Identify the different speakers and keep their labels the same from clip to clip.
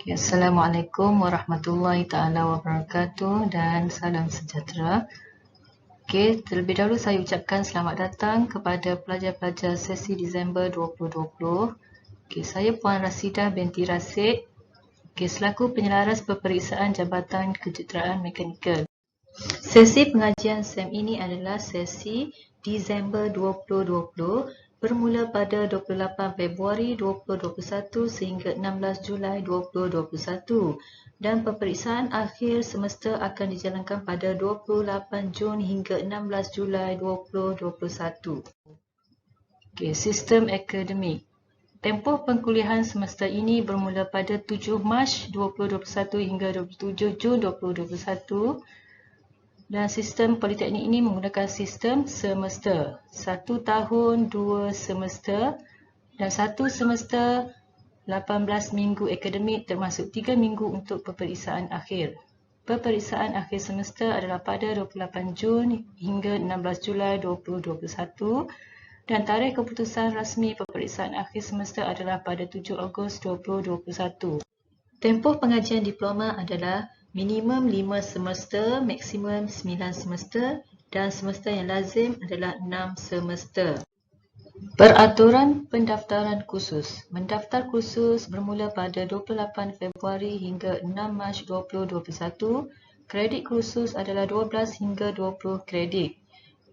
Speaker 1: Okay, Assalamualaikum warahmatullahi taala wabarakatuh dan salam sejahtera. Okay, terlebih dahulu saya ucapkan selamat datang kepada pelajar-pelajar sesi Disember 2020. Okay, saya Puan Rasidah binti Rasid, okay, selaku penyelaras peperiksaan Jabatan Kejuruteraan Mekanikal. Sesi pengajian SEM ini adalah sesi Disember 2020 bermula pada 28 Februari 2021 sehingga 16 Julai 2021 dan peperiksaan akhir semester akan dijalankan pada 28 Jun hingga 16 Julai 2021. Okey, sistem akademik. Tempoh pengkuliahan semester ini bermula pada 7 Mac 2021 hingga 27 Jun 2021. Dan sistem politeknik ini menggunakan sistem semester. 1 tahun, 2 semester dan 1 semester 18 minggu akademik termasuk 3 minggu untuk peperiksaan akhir. Peperiksaan akhir semester adalah pada 28 Jun hingga 16 Julai 2021 dan tarikh keputusan rasmi peperiksaan akhir semester adalah pada 7 Ogos 2021. Tempoh pengajian diploma adalah minimum 5 semester, maksimum 9 semester dan semester yang lazim adalah 6 semester. Peraturan pendaftaran khusus. Mendaftar khusus bermula pada 28 Februari hingga 6 Mac 2021. Kredit khusus adalah 12 hingga 20 kredit.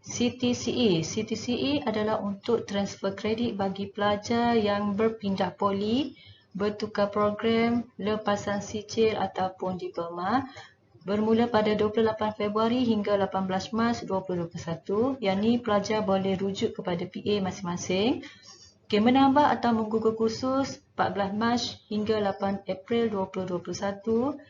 Speaker 1: CTCE adalah untuk transfer kredit bagi pelajar yang berpindah poli, bertukar program, lepasan sicil ataupun diploma bermula pada 28 Februari hingga 18 Mac 2021. Yang ni pelajar boleh rujuk kepada PA masing-masing. Menambah atau menggugur kursus 14 Mac hingga 8 April 2021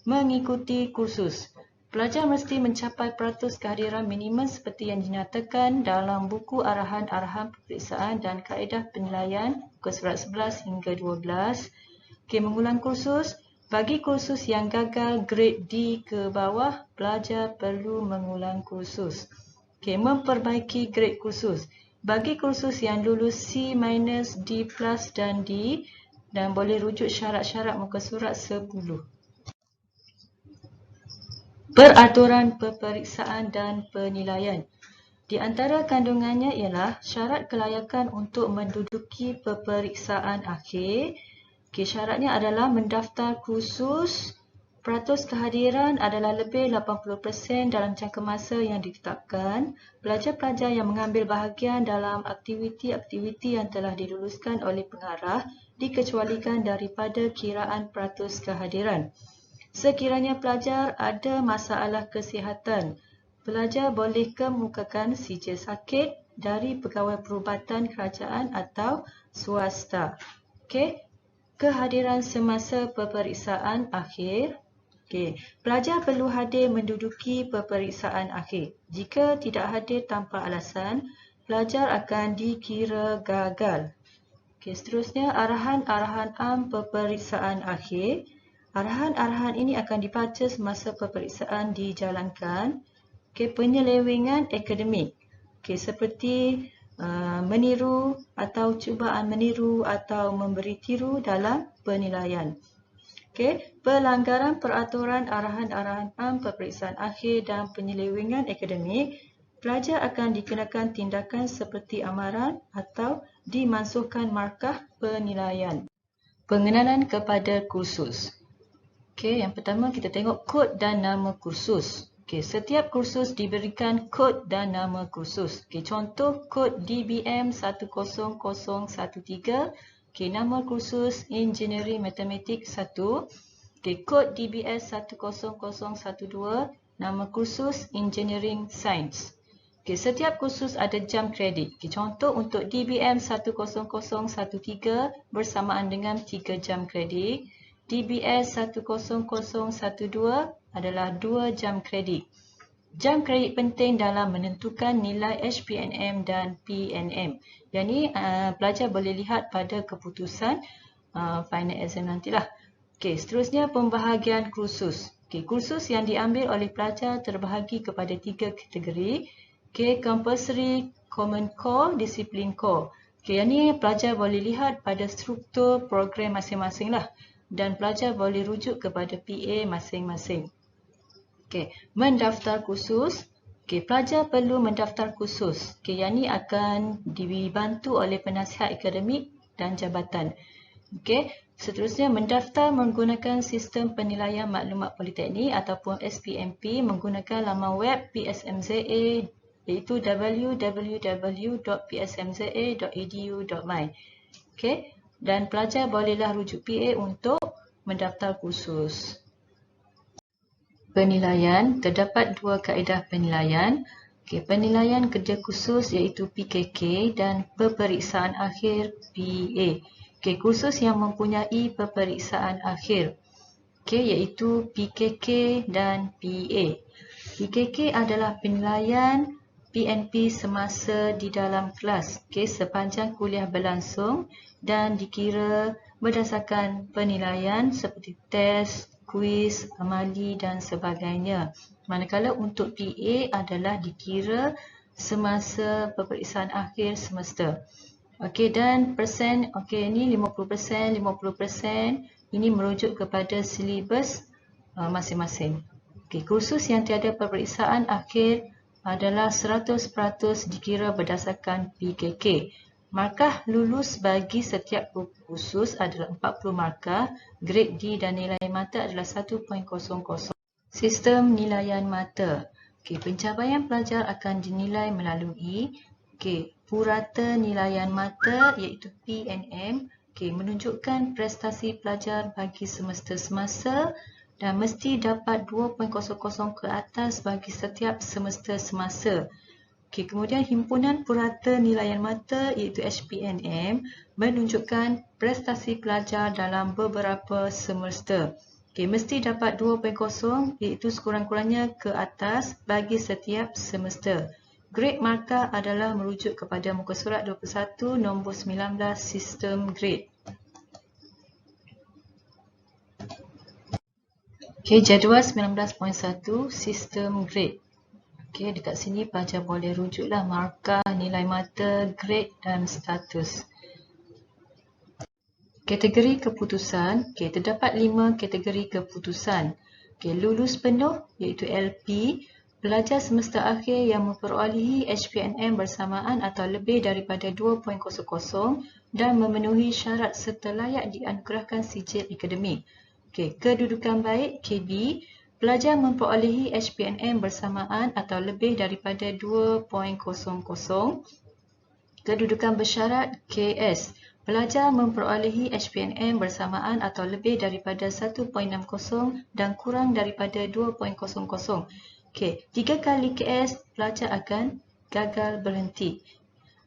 Speaker 1: mengikuti kursus. Pelajar mesti mencapai peratus kehadiran minimum seperti yang dinyatakan dalam buku arahan-arahan peperiksaan dan kaedah penilaian muka surat 11 hingga 12. Mengulang kursus. Bagi kursus yang gagal grade D ke bawah, pelajar perlu mengulang kursus. Memperbaiki grade kursus. Bagi kursus yang lulus C-, D+, dan D dan boleh rujuk syarat-syarat muka surat 10. Peraturan peperiksaan dan penilaian. Di antara kandungannya ialah syarat kelayakan untuk menduduki peperiksaan akhir. Syaratnya adalah mendaftar kursus, peratus kehadiran adalah lebih 80% dalam jangka masa yang ditetapkan. Pelajar-pelajar yang mengambil bahagian dalam aktiviti-aktiviti yang telah diluluskan oleh pengarah dikecualikan daripada kiraan peratus kehadiran. Sekiranya pelajar ada masalah kesihatan, pelajar boleh kemukakan sijil sakit dari pegawai perubatan kerajaan atau swasta. Kehadiran semasa peperiksaan akhir. Pelajar perlu hadir menduduki peperiksaan akhir. Jika tidak hadir tanpa alasan, pelajar akan dikira gagal. Seterusnya, arahan-arahan am peperiksaan akhir. Arahan-arahan ini akan dibaca semasa peperiksaan dijalankan. Penyelewengan akademik. Seperti meniru atau cubaan meniru atau memberi tiru dalam penilaian. Pelanggaran peraturan arahan-arahan am peperiksaan akhir dan penyelewengan akademik, pelajar akan dikenakan tindakan seperti amaran atau dimansuhkan markah penilaian. Pengenalan kepada kursus. Yang pertama kita tengok kod dan nama kursus. Setiap kursus diberikan kod dan nama kursus. Contoh kod DBM 10013. Nama kursus Engineering Matematik 1. Kod DBS 10012. Nama kursus Engineering Science. Setiap kursus ada jam kredit. Contoh untuk DBM 10013 bersamaan dengan 3 jam kredit. DBS 10012 adalah 2 jam kredit. Jam kredit penting dalam menentukan nilai HPNM dan PNM. Yang ni pelajar boleh lihat pada keputusan final exam nantilah. Seterusnya pembahagian kursus. Kursus yang diambil oleh pelajar terbahagi kepada 3 kategori. Compulsory, Common Core, Discipline Core. Yang ni pelajar boleh lihat pada struktur program masing-masing lah. dan pelajar boleh rujuk kepada PA masing-masing. Okey, mendaftar khusus. Okey, pelajar perlu mendaftar khusus. Okey, yang ni akan dibantu oleh penasihat akademik dan jabatan. Okey, seterusnya mendaftar menggunakan sistem penilaian maklumat politeknik ataupun SPMP menggunakan laman web PSMZA iaitu www.psmza.edu.my. Okey, dan pelajar bolehlah rujuk PA untuk mendaftar khusus. Penilaian, terdapat dua kaedah penilaian. Okey, penilaian kerja khusus iaitu PKK dan peperiksaan akhir PA. Okey, khusus yang mempunyai peperiksaan akhir, okey, iaitu PKK dan PA. PKK adalah penilaian PNP semasa di dalam kelas, okey, sepanjang kuliah berlangsung dan dikira berdasarkan penilaian seperti test, kuis, amali dan sebagainya. Manakala untuk PA adalah dikira semasa peperiksaan akhir semester. Okey, dan persen, okey, ini 50%, 50%, ini merujuk kepada silibus masing-masing. Okey, kursus yang tiada peperiksaan akhir adalah 100% dikira berdasarkan PKK. Markah lulus bagi setiap kursus adalah 40 markah, grade D dan nilai mata adalah 1.00. Sistem nilaian mata. Okey, pencapaian pelajar akan dinilai melalui purata nilaian mata iaitu PNM. Okey, menunjukkan prestasi pelajar bagi semester semasa dan mesti dapat 2.00 ke atas bagi setiap semester semasa. Okey, kemudian himpunan purata nilaian mata iaitu HPNM menunjukkan prestasi pelajar dalam beberapa semester. Okey, mesti dapat 2.0 iaitu sekurang-kurangnya ke atas bagi setiap semester. Grade markah adalah merujuk kepada muka surat 21 nombor 19 sistem grade. Okey, jadual 19.1 sistem grade. Okey, dekat sini pelajar boleh rujuklah markah, nilai mata, grade dan status. Kategori keputusan. Okey, terdapat 5 kategori keputusan. Okey, lulus penuh iaitu LP, pelajar semester akhir yang memperolehi HPNM bersamaan atau lebih daripada 2.00 dan memenuhi syarat serta layak dianugerahkan sijil akademik. Okey, kedudukan baik KB, pelajar memperolehi HPNM bersamaan atau lebih daripada 2.00. Kedudukan bersyarat KS, pelajar memperolehi HPNM bersamaan atau lebih daripada 1.60 dan kurang daripada 2.00. Okey, 3 kali KS pelajar akan gagal berhenti.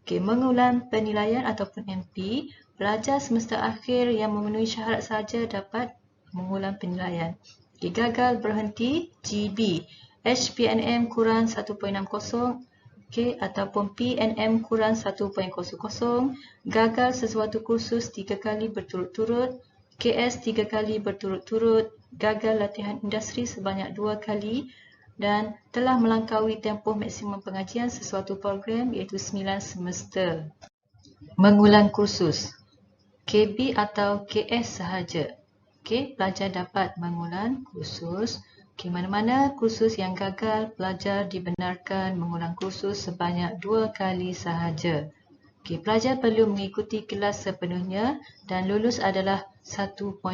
Speaker 1: Okey, mengulang penilaian ataupun MP, pelajar semester akhir yang memenuhi syarat sahaja dapat mengulang penilaian. Okay, gagal berhenti GB, HPNM kurang 1.60, okay, ataupun PNM kurang 1.00, gagal sesuatu kursus 3 kali berturut-turut, KS 3 kali berturut-turut, gagal latihan industri sebanyak 2 kali dan telah melangkaui tempoh maksimum pengajian sesuatu program iaitu 9 semester. Mengulang kursus, KB atau KS sahaja. Okey, pelajar dapat mengulang kursus. Okey, mana-mana kursus yang gagal, pelajar dibenarkan mengulang kursus sebanyak 2 kali sahaja. Okey, pelajar perlu mengikuti kelas sepenuhnya dan lulus adalah 1.00.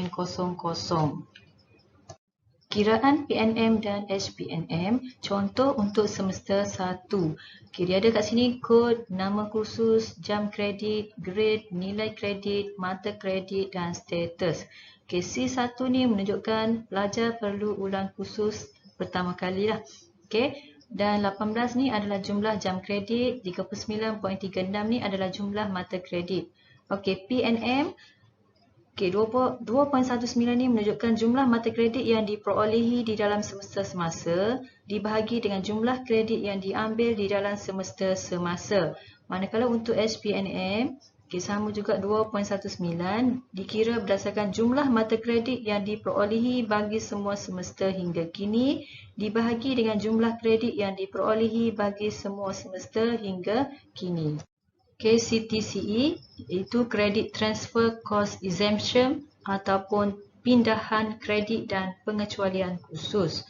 Speaker 1: Kiraan PNM dan HPNM, contoh untuk semester 1. Okey, dia ada kat sini kod, nama kursus, jam kredit, grade, nilai kredit, mata kredit dan status. Okey, C1 ni menunjukkan pelajar perlu ulang kursus pertama kali lah. Okey, dan 18 ni adalah jumlah jam kredit, 39.36 ni adalah jumlah mata kredit. Okey, PNM, okey, 2.19 ni menunjukkan jumlah mata kredit yang diperolehi di dalam semester semasa dibahagi dengan jumlah kredit yang diambil di dalam semester semasa. Manakala untuk HPNM, okey, sama juga 2.19 dikira berdasarkan jumlah mata kredit yang diperolehi bagi semua semester hingga kini dibahagi dengan jumlah kredit yang diperolehi bagi semua semester hingga kini. KCTCE iaitu Credit Transfer Cost Exemption ataupun pindahan kredit dan pengecualian khusus.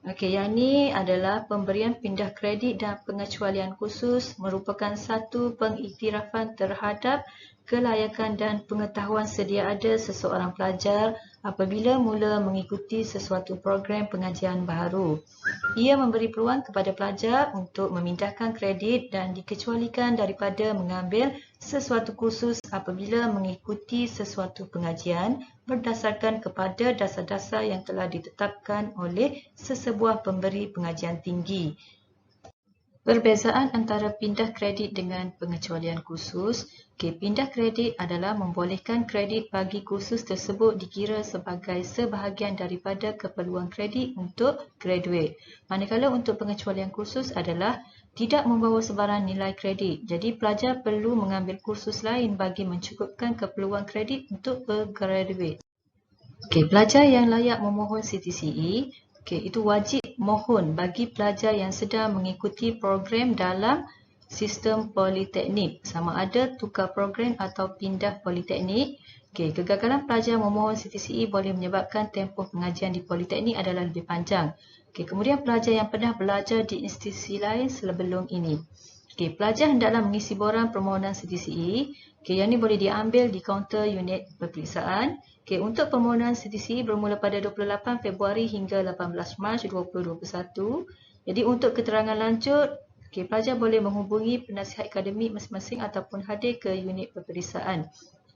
Speaker 1: Okey, yang ni adalah pemberian pindah kredit dan pengecualian khusus merupakan satu pengiktirafan terhadap kelayakan dan pengetahuan sedia ada seseorang pelajar apabila mula mengikuti sesuatu program pengajian baharu. Ia memberi peluang kepada pelajar untuk memindahkan kredit dan dikecualikan daripada mengambil sesuatu kursus apabila mengikuti sesuatu pengajian berdasarkan kepada dasar-dasar yang telah ditetapkan oleh sesebuah pemberi pengajian tinggi. Perbezaan antara pindah kredit dengan pengecualian khusus. Pindah kredit adalah membolehkan kredit bagi kursus tersebut dikira sebagai sebahagian daripada keperluan kredit untuk graduate. Manakala untuk pengecualian kursus adalah tidak membawa sebarang nilai kredit. Jadi pelajar perlu mengambil kursus lain bagi mencukupkan keperluan kredit untuk bergraduate. Pelajar yang layak memohon CTCE, itu wajib mohon bagi pelajar yang sedang mengikuti program dalam sistem politeknik, sama ada tukar program atau pindah politeknik. Kegagalan pelajar memohon CTCE boleh menyebabkan tempoh pengajian di politeknik adalah lebih panjang. Kemudian pelajar yang pernah belajar di institusi lain sebelum ini. Pelajar hendaklah mengisi borang permohonan CTCE. Yang ini boleh diambil di kaunter unit peperiksaan. Untuk permohonan CTCE bermula pada 28 Februari hingga 18 Mac 2021. Jadi untuk keterangan lanjut, pelajar boleh menghubungi penasihat akademik masing-masing ataupun hadir ke unit peperiksaan.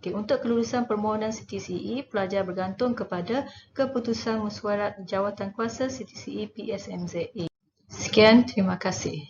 Speaker 1: Untuk kelulusan permohonan CTCE, pelajar bergantung kepada keputusan mesyuarat Jawatankuasa CTCE PSMZA. Sekian, terima kasih.